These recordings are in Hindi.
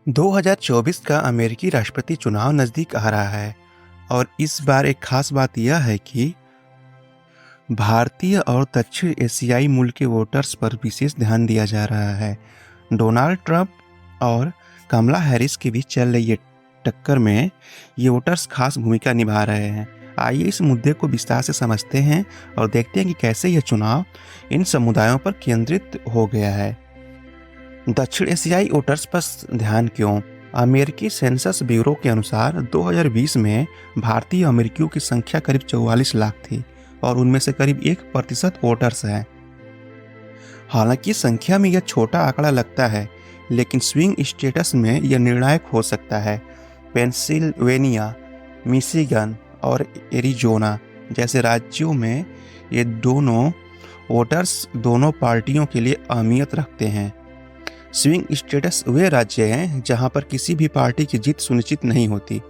2024 का अमेरिकी राष्ट्रपति चुनाव नज़दीक आ रहा है और इस बार एक खास बात यह है कि भारतीय और दक्षिण एशियाई मूल के वोटर्स पर विशेष ध्यान दिया जा रहा है। डोनाल्ड ट्रंप और कमला हैरिस के बीच चल रही ये टक्कर में ये वोटर्स खास भूमिका निभा रहे हैं। आइए इस मुद्दे को विस्तार से समझते हैं और देखते हैं कि कैसे यह चुनाव इन समुदायों पर केंद्रित हो गया है। दक्षिण एशियाई वोटर्स पर ध्यान क्यों? अमेरिकी सेंसस ब्यूरो के अनुसार 2020 में भारतीय अमेरिकियों की संख्या करीब 44 लाख थी और उनमें से करीब 1% वोटर्स हैं। हालांकि संख्या में यह छोटा आंकड़ा लगता है, लेकिन स्विंग स्टेट्स में यह निर्णायक हो सकता है। पेंसिल्वेनिया, मिशिगन और एरिजोना जैसे राज्यों में ये दोनों वोटर्स दोनों पार्टियों के लिए अहमियत रखते हैं। स्विंग स्टेट्स वे राज्य हैं जहां पर किसी भी पार्टी की जीत सुनिश्चित नहीं होती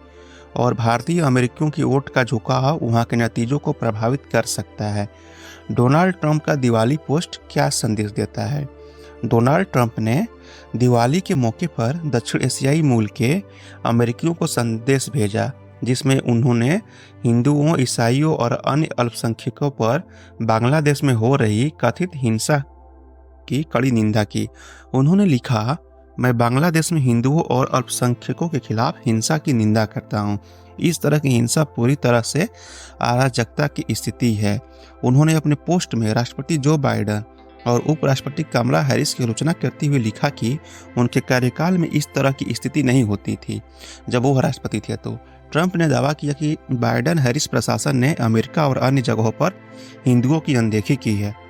और भारतीय अमेरिकियों की वोट का झुकाव वहां के नतीजों को प्रभावित कर सकता है। डोनाल्ड ट्रंप का दिवाली पोस्ट क्या संदेश देता है? डोनाल्ड ट्रंप ने दिवाली के मौके पर दक्षिण एशियाई मूल के अमेरिकियों को संदेश भेजा, जिसमें उन्होंने हिंदुओं, ईसाइयों और अन्य अल्पसंख्यकों पर बांग्लादेश में हो रही कथित हिंसा की कड़ी निंदा की। उन्होंने लिखा, मैं बांग्लादेश में हिंदुओं और अल्पसंख्यकों के खिलाफ हिंसा की निंदा करता हूं। इस तरह की हिंसा पूरी तरह से अराजकता की स्थिति है। उन्होंने अपने पोस्ट में राष्ट्रपति जो बाइडेन और उपराष्ट्रपति कमला हैरिस की आलोचना करते हुए लिखा कि उनके कार्यकाल में इस तरह की स्थिति नहीं होती थी जब वो राष्ट्रपति थे। तो ट्रंप ने दावा किया कि बाइडेन हैरिस प्रशासन ने अमेरिका और अन्य जगहों पर हिंदुओं की अनदेखी की है।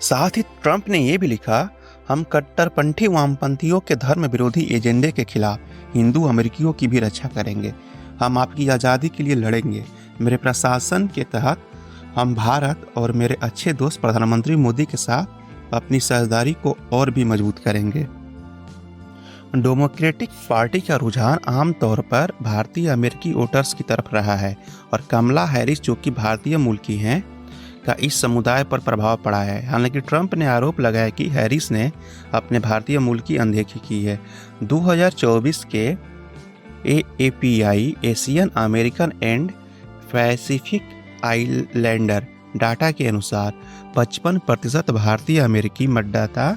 साथ ही ट्रंप ने यह भी लिखा, हम कट्टरपंथी वामपंथियों के धर्म विरोधी एजेंडे के खिलाफ हिंदू अमेरिकियों की भी रक्षा करेंगे। हम आपकी आज़ादी के लिए लड़ेंगे। मेरे प्रशासन के तहत हम भारत और मेरे अच्छे दोस्त प्रधानमंत्री मोदी के साथ अपनी साझेदारी को और भी मजबूत करेंगे। डेमोक्रेटिक पार्टी का रुझान आमतौर पर भारतीय अमेरिकी वोटर्स की तरफ रहा है और कमला हैरिस, जो कि भारतीय मूल की हैं, का इस समुदाय पर प्रभाव पड़ा है। हालांकि ट्रंप ने आरोप लगाया कि हैरिस ने अपने भारतीय मूल की अनदेखी की है। 2024 के AAPI Asian American and Pacific islander data के अनुसार 55% भारतीय अमेरिकी मतदाता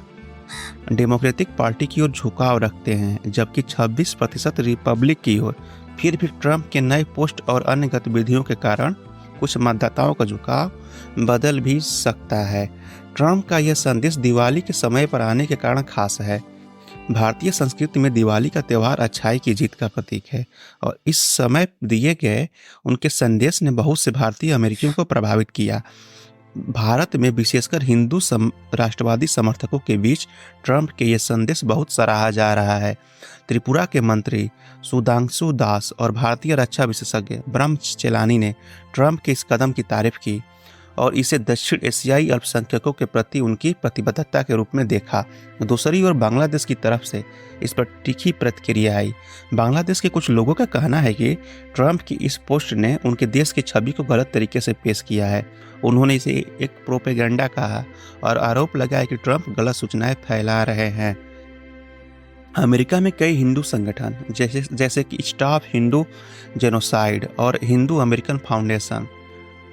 डेमोक्रेटिक पार्टी की ओर झुकाव रखते हैं, जबकि 26% रिपब्लिक की ओर। फिर भी ट्रंप के नए पोस्ट और अन्य गतिविधियों के कारण कुछ मतदाताओं का झुकाव बदल भी सकता है। ट्रंप का यह संदेश दिवाली के समय पर आने के कारण खास है। भारतीय संस्कृति में दिवाली का त्यौहार अच्छाई की जीत का प्रतीक है और इस समय दिए गए उनके संदेश ने बहुत से भारतीय अमेरिकियों को प्रभावित किया। भारत में विशेषकर हिंदू राष्ट्रवादी समर्थकों के बीच ट्रंप के ये संदेश बहुत सराहा जा रहा है। त्रिपुरा के मंत्री सुधांशु दास और भारतीय रक्षा विशेषज्ञ ब्रह्म चेलानी ने ट्रंप के इस कदम की तारीफ की और इसे दक्षिण एशियाई अल्पसंख्यकों के प्रति उनकी प्रतिबद्धता के रूप में देखा। दूसरी ओर बांग्लादेश की तरफ से इस पर तीखी प्रतिक्रिया आई। बांग्लादेश के कुछ लोगों का कहना है कि ट्रंप की इस पोस्ट ने उनके देश की छवि को गलत तरीके से पेश किया है। उन्होंने इसे एक प्रोपेगेंडा कहा और आरोप लगाया कि ट्रंप गलत सूचनाएं फैला रहे हैं। अमेरिका में कई हिंदू संगठन जैसे कि स्टॉप हिंदू जेनोसाइड और हिंदू अमेरिकन फाउंडेशन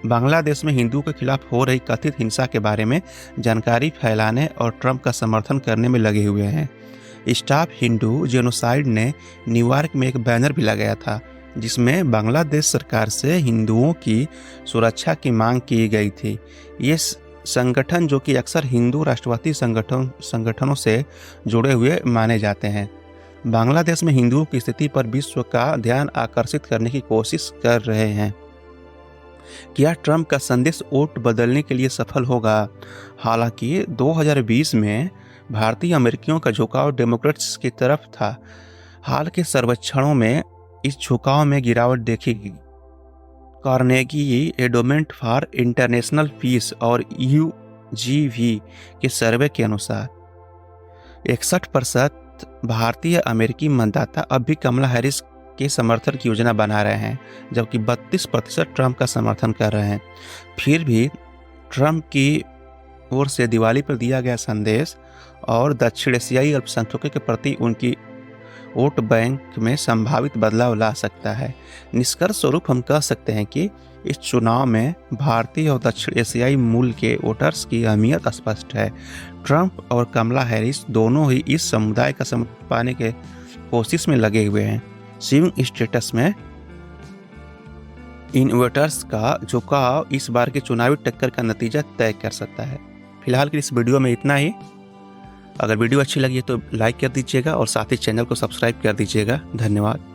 बांग्लादेश में हिंदुओं के खिलाफ हो रही कथित हिंसा के बारे में जानकारी फैलाने और ट्रंप का समर्थन करने में लगे हुए हैं। स्टॉप हिंदू जेनोसाइड ने न्यूयॉर्क में एक बैनर भी लगाया था, जिसमें बांग्लादेश सरकार से हिंदुओं की सुरक्षा की मांग की गई थी। ये संगठन, जो कि अक्सर हिंदू राष्ट्रवादी संगठनों से जुड़े हुए माने जाते हैं, बांग्लादेश में हिंदुओं की स्थिति पर विश्व का ध्यान आकर्षित करने की कोशिश कर रहे हैं। क्या ट्रंप का संदेश वोट बदलने के लिए सफल होगा? हालांकि 2020 में भारतीय अमेरिकियों का झुकाव डेमोक्रेट्स की तरफ था। हाल के सर्वेक्षणों में इस झुकाव में गिरावट देखी गई। Carnegie Endowment for International Peace और UGV के सर्वे के अनुसार 61% भारतीय अमेरिकी मतदाता अब भी कमला हैरिस के समर्थन की योजना बना रहे हैं, जबकि 32% ट्रंप का समर्थन कर रहे हैं। फिर भी ट्रंप की ओर से दिवाली पर दिया गया संदेश और दक्षिण एशियाई अल्पसंख्यकों के प्रति वोट बैंक में संभावित बदलाव ला सकता है। निष्कर्ष स्वरूप हम कह सकते हैं कि इस चुनाव में भारतीय और दक्षिण एशियाई मूल के वोटर्स की अहमियत स्पष्ट है। ट्रंप और कमला हैरिस दोनों ही इस समुदाय का समर्थन पाने के कोशिश में लगे हुए हैं। स्विंग स्टेटस में इन वोटर्स का झुकाव इस बार के चुनावी टक्कर का नतीजा तय कर सकता है। फिलहाल के इस वीडियो में इतना ही। अगर वीडियो अच्छी लगी है तो लाइक कर दीजिएगा और साथ ही चैनल को सब्सक्राइब कर दीजिएगा। धन्यवाद।